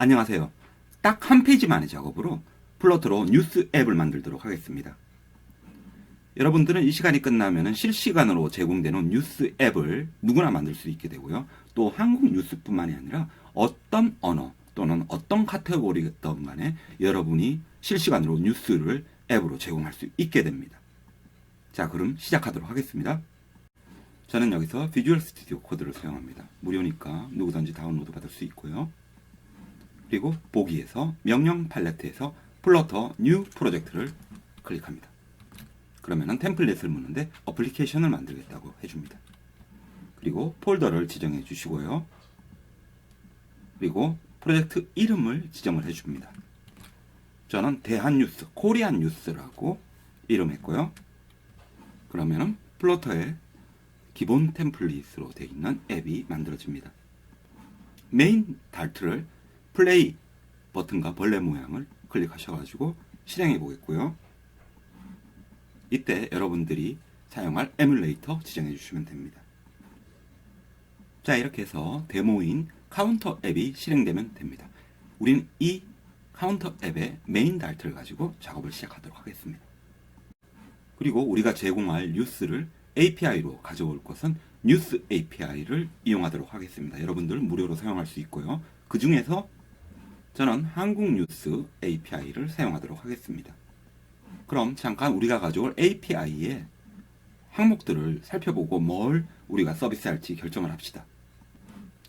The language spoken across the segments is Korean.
안녕하세요. 딱 한 페이지만의 작업으로 플러터로 뉴스 앱을 만들도록 하겠습니다. 여러분들은 이 시간이 끝나면 실시간으로 제공되는 뉴스 앱을 누구나 만들 수 있게 되고요. 또 한국 뉴스뿐만이 아니라 어떤 언어 또는 어떤 카테고리든 간에 여러분이 실시간으로 뉴스를 앱으로 제공할 수 있게 됩니다. 자, 그럼 시작하도록 하겠습니다. 저는 여기서 비주얼 스튜디오 코드를 사용합니다. 무료니까 누구든지 다운로드 받을 수 있고요. 그리고 보기에서 명령 팔레트에서 플러터 뉴 프로젝트를 클릭합니다. 그러면은 템플릿을 묻는데 어플리케이션을 만들겠다고 해줍니다. 그리고 폴더를 지정해 주시고요. 그리고 프로젝트 이름을 지정을 해줍니다. 저는 대한뉴스, 코리안 뉴스라고 이름했고요. 그러면은 플러터의 기본 템플릿으로 되어 있는 앱이 만들어집니다. 메인 달트를 플레이 버튼과 벌레 모양을 클릭하셔가지고 실행해 보겠고요. 이때 여러분들이 사용할 에뮬레이터 지정해 주시면 됩니다. 자, 이렇게 해서 데모인 카운터 앱이 실행되면 됩니다. 우리는 이 카운터 앱의 메인 달트를 가지고 작업을 시작하도록 하겠습니다. 그리고 우리가 제공할 뉴스를 API로 가져올 것은 뉴스 API를 이용하도록 하겠습니다. 여러분들 무료로 사용할 수 있고요. 그 중에서 저는 한국 뉴스 API를 사용하도록 하겠습니다. 그럼 잠깐 우리가 가져올 API의 항목들을 살펴보고 뭘 우리가 서비스할지 결정을 합시다.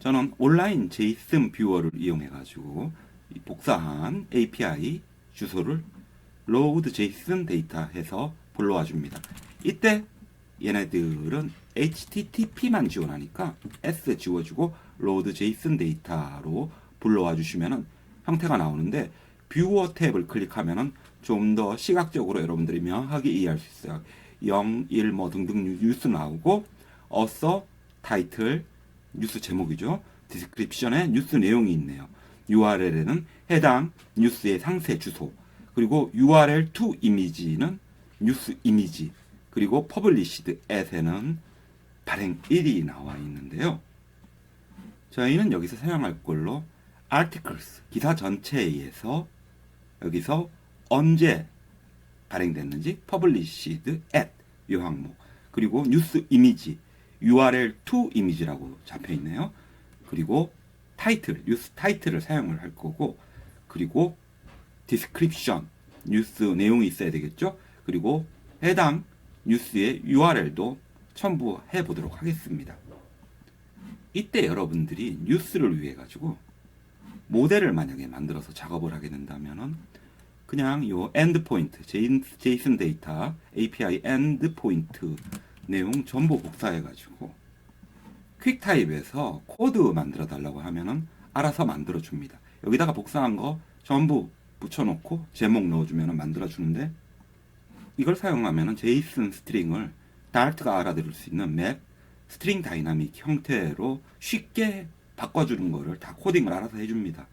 저는 온라인 JSON 뷰어를 이용해 가지고 복사한 API 주소를 load JSON 데이터 해서 불러와 줍니다. 이때 얘네들은 HTTP만 지원하니까 S 지워주고 load JSON 데이터로 불러와 주시면은 형태가 나오는데 뷰어 탭을 클릭하면은 좀 더 시각적으로 여러분들이 명확하게 이해할 수 있어요. 0, 1 뭐 등등 뉴스 나오고 어서 타이틀 뉴스 제목이죠. 디스크립션에 뉴스 내용이 있네요. URL에는 해당 뉴스의 상세 주소, 그리고 URL to 이미지는 뉴스 이미지, 그리고 published at에는 발행일이 나와 있는데요. 저희는 여기서 사용할 걸로 articles, 기사 전체에서 여기서 언제 발행됐는지 published at 이 항목, 그리고 뉴스 이미지 URL to 이미지라고 잡혀 있네요. 그리고 타이틀, 뉴스 타이틀을 사용을 할 거고, 그리고 description, 뉴스 내용이 있어야 되겠죠. 그리고 해당 뉴스의 URL도 첨부해 보도록 하겠습니다. 이때 여러분들이 뉴스를 위해 가지고 모델을 만약에 만들어서 작업을 하게 된다면은 그냥 요 엔드포인트, JSON 데이터 API 엔드포인트 내용 전부 복사해 가지고 퀵타입에서 코드 만들어 달라고 하면은 알아서 만들어 줍니다. 여기다가 복사한 거 전부 붙여놓고 제목 넣어주면 만들어 주는데, 이걸 사용하면은 JSON 스트링을 달트가 알아들을 수 있는 맵, 스트링 다이나믹 형태로 쉽게 바꿔주는 거를 다 코딩을 알아서 해줍니다.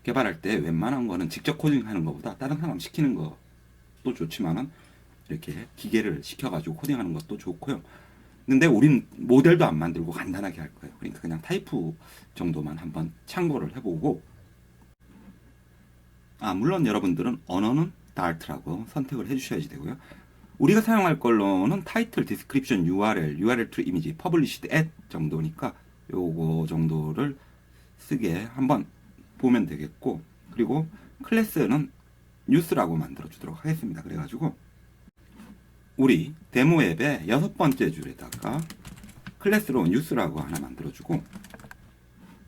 개발할 때 웬만한 거는 직접 코딩하는 것보다 다른 사람 시키는 것도 좋지만은 이렇게 기계를 시켜가지고 코딩하는 것도 좋고요. 근데 우린 모델도 안 만들고 간단하게 할 거예요. 그러니까 그냥 타이프 정도만 한번 참고를 해보고, 물론 여러분들은 언어는 달트라고 선택을 해주셔야지 되고요. 우리가 사용할 걸로는 타이틀, 디스크립션, URL to 이미지, published at 정도니까 요거 정도를 쓰게 한번 보면 되겠고, 그리고 클래스는 뉴스라고 만들어 주도록 하겠습니다. 그래가지고 우리 데모 앱의 6번째 줄에다가 클래스로 뉴스라고 하나 만들어 주고,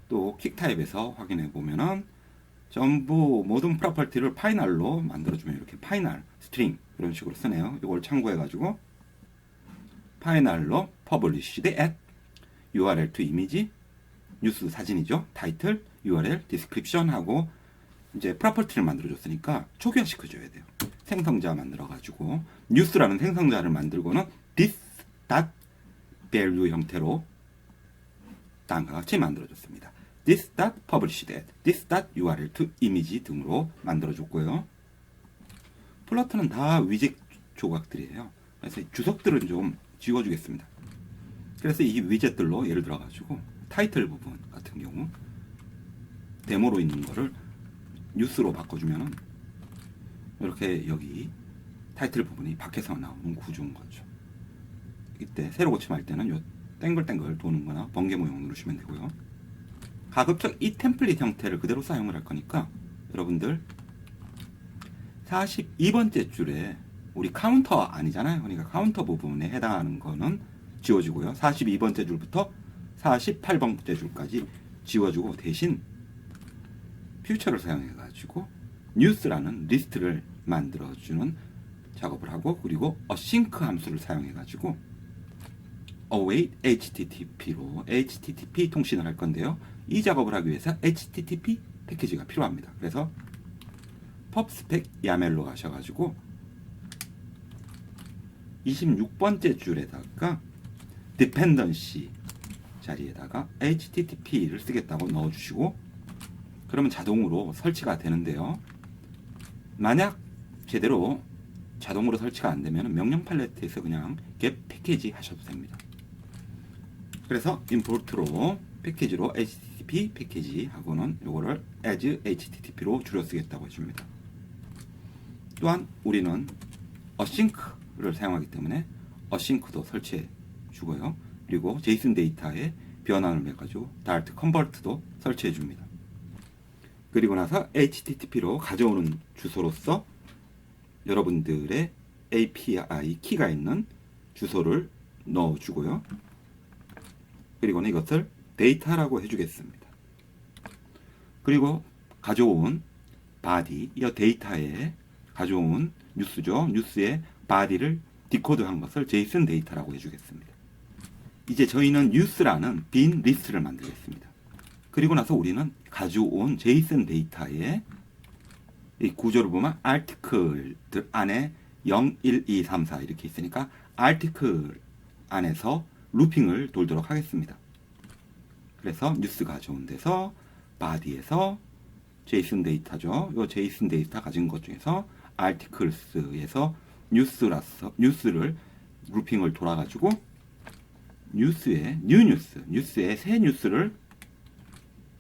또 퀵타입에서 확인해 보면은 전부 모든 프로퍼티를 파이널로 만들어주면 이렇게 파이널 스트링 이런 식으로 쓰네요. 이걸 참고해가지고 파이널로 published at URL to 이미지, 뉴스 사진이죠. 타이틀, URL, description 하고 이제 프로퍼티를 만들어줬으니까 초기화시켜줘야 돼요. 생성자 만들어가지고 뉴스라는 생성자를 만들고는 this.value 형태로 다음과 같이 만들어줬습니다. this.published at, this.url to image 등으로 만들어줬고요. 플러터는 다 위젯 조각들이에요. 그래서 주석들은 좀 지워주겠습니다. 그래서 이 위젯들로 예를 들어가지고 타이틀 부분 같은 경우 데모로 있는 거를 뉴스로 바꿔주면은 이렇게 여기 타이틀 부분이 밖에서 나오는 구조인 거죠. 이때 세로 고침할 때는 요 땡글땡글 도는 거나 번개 모형 누르시면 되고요. 가급적 이 템플릿 형태를 그대로 사용을 할 거니까 여러분들 42번째 줄에 우리 카운터 아니잖아요. 그러니까 카운터 부분에 해당하는 거는 지워주고요. 42번째 줄부터 48번째 줄까지 지워주고 대신 퓨처를 사용해 가지고 뉴스라는 리스트를 만들어주는 작업을 하고, 그리고 async 함수를 사용해 가지고 await http로 http 통신을 할 건데요. 이 작업을 하기 위해서 http 패키지가 필요합니다. 그래서 pubspec 야멜로 가셔가지고 26번째 줄에다가 dependency 자리에다가 http를 쓰겠다고 넣어주시고, 그러면 자동으로 설치가 되는데요. 만약 제대로 자동으로 설치가 안 되면 명령 팔레트에서 그냥 get 패키지 하셔도 됩니다. 그래서 import로 패키지로 http 패키지 하고는 요거를 as http로 줄여 쓰겠다고 해줍니다. 또한 우리는 async를 사용하기 때문에 async도 설치해 주고요. 그리고 JSON 데이터에 변환을 해가지고 dart convert도 설치해 줍니다. 그리고 나서 http로 가져오는 주소로서 여러분들의 API 키가 있는 주소를 넣어주고요. 그리고는 이것을 데이터라고 해주겠습니다. 그리고 가져온 body, 이 데이터에 가져온 뉴스죠. 뉴스의 body를 디코드한 것을 JSON 데이터라고 해주겠습니다. 이제 저희는 뉴스라는 빈 리스트를 만들겠습니다. 그리고 나서 우리는 가져온 JSON 데이터에 이 구조를 보면 article들 안에 0, 1, 2, 3, 4 이렇게 있으니까 article 안에서 루핑을 돌도록 하겠습니다. 그래서 뉴스 가져온 데서 body에서 JSON 데이터죠. 이 JSON 데이터 가진 것 중에서 articles에서 뉴스를 루핑을 돌아가지고 뉴스의 new 뉴스의 새 뉴스를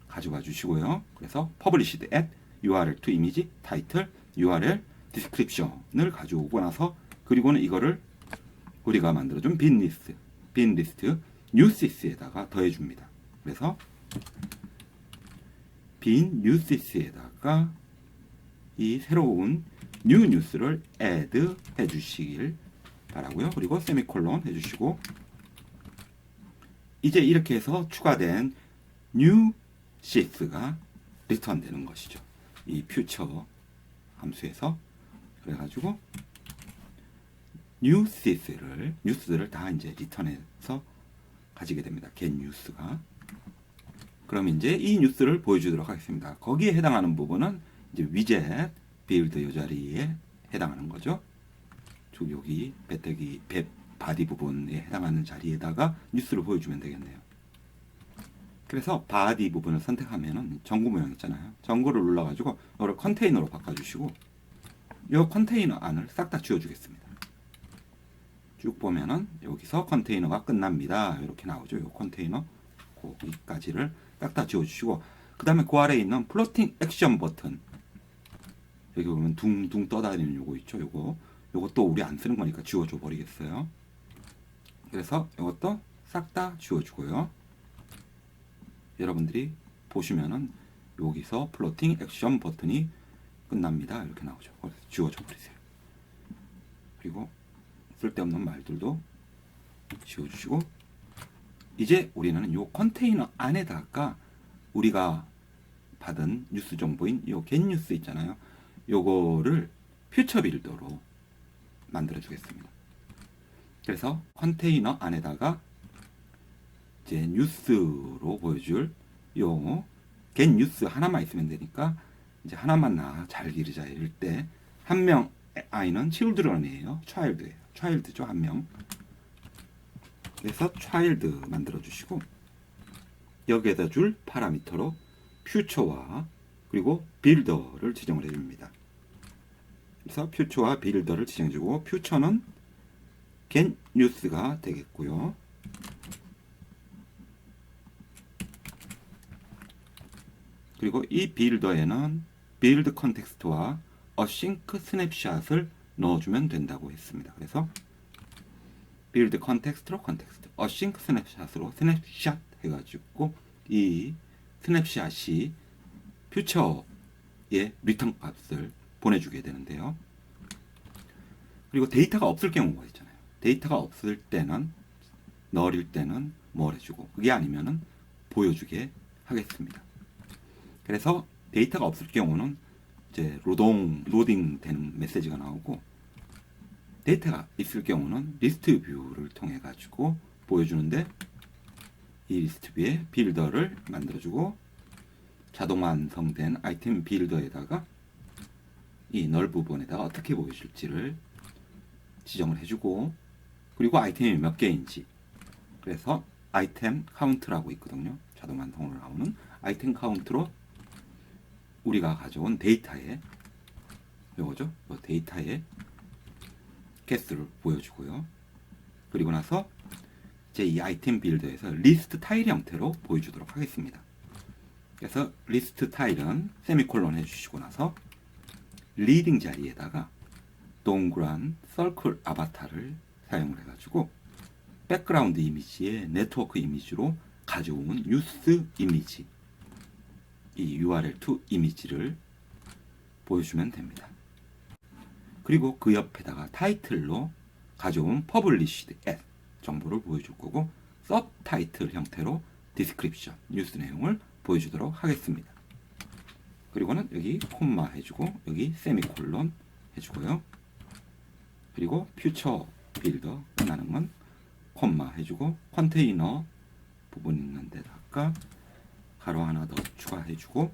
가져와 주시고요. 그래서 published at URL to image, title, URL, description을 가져오고 나서, 그리고는 이거를 우리가 만들어준 빈 리스트 news에다가 더해줍니다. 그래서 빈 news에다가 이 새로운 new news를 add 해주시길 바라고요. 그리고 세미콜론 해주시고, 이제 이렇게 해서 추가된 new sheets가 리턴 되는 것이죠. 이 future 함수에서. 그래가지고 뉴스를 다 이제 리턴해서 가지게 됩니다. get news가. 그럼 이제 이 뉴스를 보여주도록 하겠습니다. 거기에 해당하는 부분은 이제 위젯 빌드 이 자리에 해당하는 거죠. 여기 배터기 바디 부분에 해당하는 자리에다가 뉴스를 보여주면 되겠네요. 그래서 바디 부분을 선택하면은 전구 모양 있잖아요. 전구를 눌러가지고 이걸 컨테이너로 바꿔주시고, 이 컨테이너 안을 싹 다 지워주겠습니다. 쭉 보면은 여기서 컨테이너가 끝납니다. 이렇게 나오죠. 이 컨테이너 거기까지를 싹 다 지워주시고, 그 다음에 그 아래에 있는 플로팅 액션 버튼, 여기 보면 둥둥 떠다니는 요거 있죠. 요것도 우리 안 쓰는 거니까 지워줘 버리겠어요. 그래서 이것도 싹 다 지워주고요. 여러분들이 보시면은 여기서 플로팅 액션 버튼이 끝납니다. 이렇게 나오죠. 지워줘 버리세요. 그리고 쓸데없는 말들도 지워주시고, 이제 우리는 이 컨테이너 안에다가 우리가 받은 뉴스 정보인 이 getNews 있잖아요. 요거를 퓨처 빌더로 만들어 주겠습니다. 그래서 컨테이너 안에다가 이제 뉴스로 보여줄 요 getNews 하나만 있으면 되니까, 이제 하나만 잘 기르자 이럴 때 한 명 아이는 children이에요. child죠, 한 명. 그래서 child 만들어 주시고, 여기에다 줄 파라미터로 future와 그리고 builder를 지정을 해 줍니다. 그래서 future와 builder를 지정해 주고, future는 getNews가 되겠고요. 그리고 이 빌더에는 빌드 컨텍스트와 어싱크 스냅샷을 넣어주면 된다고 했습니다. 그래서 빌드 컨텍스트로 컨텍스트, 어싱크 스냅샷으로 스냅샷 해가지고 이 스냅샷이 퓨처의 리턴 값을 보내주게 되는데요. 그리고 데이터가 없을 경우가 있잖아요. 데이터가 없을 때는 널일 때는 뭘 해주고, 그게 아니면은 보여주게 하겠습니다. 그래서 데이터가 없을 경우는 이제 로딩 되는 메시지가 나오고, 데이터가 있을 경우는 리스트 뷰를 통해 가지고 보여주는데, 이 리스트 뷰에 빌더를 만들어주고 자동 완성된 아이템 빌더에다가 이 널 부분에다가 어떻게 보여줄지를 지정을 해주고, 그리고 아이템이 몇 개인지, 그래서 아이템 카운트라고 있거든요. 자동 완성으로 나오는 아이템 카운트로 우리가 가져온 데이터에, 요거죠, 요 데이터에 개수를 보여주고요. 그리고 나서 이제 이 아이템 빌더에서 리스트 타일 형태로 보여주도록 하겠습니다. 그래서 리스트 타일은 세미콜론 해주시고 나서 리딩 자리에다가 동그란 서클 아바타를 사용을 해가지고 백그라운드 이미지의 네트워크 이미지로 가져온 뉴스 이미지, 이 URL2 이미지를 보여주면 됩니다. 그리고 그 옆에다가 타이틀로 가져온 퍼블리시드 앱 정보를 보여줄 거고, 서브타이틀 형태로 디스크립션, 뉴스 내용을 보여주도록 하겠습니다. 그리고는 여기 콤마 해주고 여기 세미콜론 해주고요. 그리고 퓨처 빌더 끝나는 건 콤마 해주고, 컨테이너 부분 있는 데다가 가로 하나 더 추가해주고,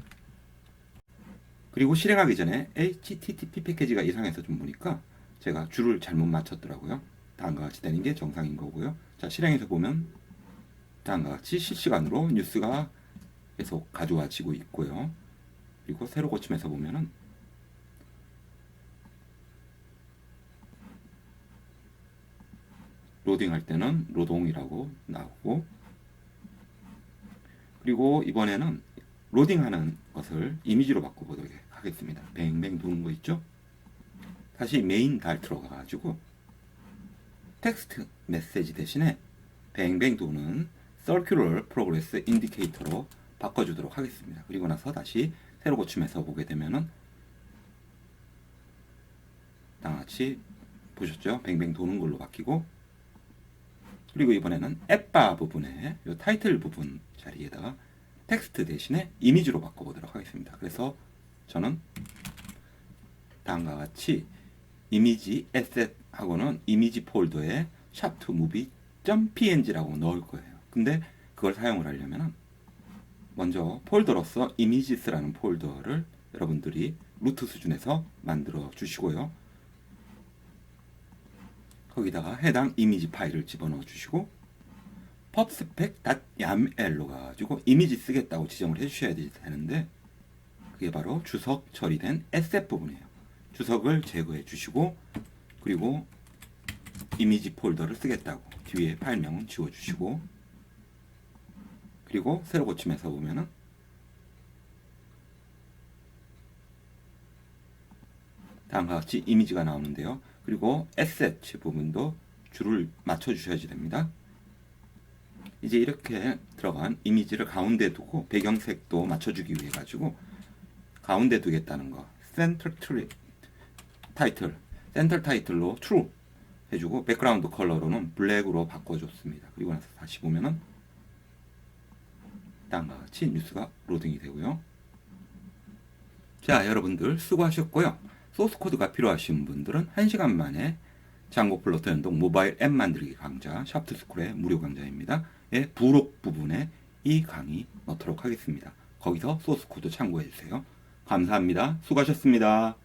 그리고 실행하기 전에 HTTP 패키지가 이상해서 좀 보니까 제가 줄을 잘못 맞췄더라고요. 다음과 같이 되는 게 정상인 거고요. 자, 실행해서 보면 다음과 같이 실시간으로 뉴스가 계속 가져와지고 있고요. 그리고 새로 고침해서 보면은 로딩할 때는 로동이라고 나오고, 그리고 이번에는 로딩하는 것을 이미지로 바꿔보도록 하겠습니다. 뱅뱅 도는 거 있죠? 다시 메인 달 들어가가지고 텍스트 메시지 대신에 뱅뱅 도는 Circular Progress Indicator로 바꿔주도록 하겠습니다. 그리고 나서 다시 새로 고침해서 보게 되면은 다같이 보셨죠? 뱅뱅 도는 걸로 바뀌고, 그리고 이번에는 앱바 부분에 이 타이틀 부분 자리에다가 텍스트 대신에 이미지로 바꿔보도록 하겠습니다. 그래서 저는 다음과 같이 이미지 에셋하고는 이미지 폴더에 샵2movie.png라고 넣을 거예요. 근데 그걸 사용을 하려면 먼저 폴더로서 이미지스라는 폴더를 여러분들이 루트 수준에서 만들어 주시고요. 거기다가 해당 이미지 파일을 집어넣어 주시고 pubspec.yaml로 가지고 이미지 쓰겠다고 지정을 해주셔야 되는데, 그게 바로 주석 처리된 에셋 부분이에요. 주석을 제거해 주시고, 그리고 이미지 폴더를 쓰겠다고 뒤에 파일명은 지워 주시고, 그리고 새로 고침해서 보면은 다음과 같이 이미지가 나오는데요. 그리고 에셋 부분도 줄을 맞춰 주셔야지 됩니다. 이제 이렇게 들어간 이미지를 가운데 두고 배경색도 맞춰주기 위해 가지고 가운데 두겠다는 거, 센터 타이틀로 true 해주고 백그라운드 컬러로는 블랙으로 바꿔줬습니다. 그리고 나서 다시 보면은 다음과 같이 뉴스가 로딩이 되고요. 자, 여러분들 수고하셨고요. 소스 코드가 필요하신 분들은 1시간 만에 장고 플로터 연동 모바일 앱 만들기 강좌 샵투스쿨의 무료 강좌입니다. 의 부록 부분에 이 강의 넣도록 하겠습니다. 거기서 소스 코드 참고해 주세요. 감사합니다. 수고하셨습니다.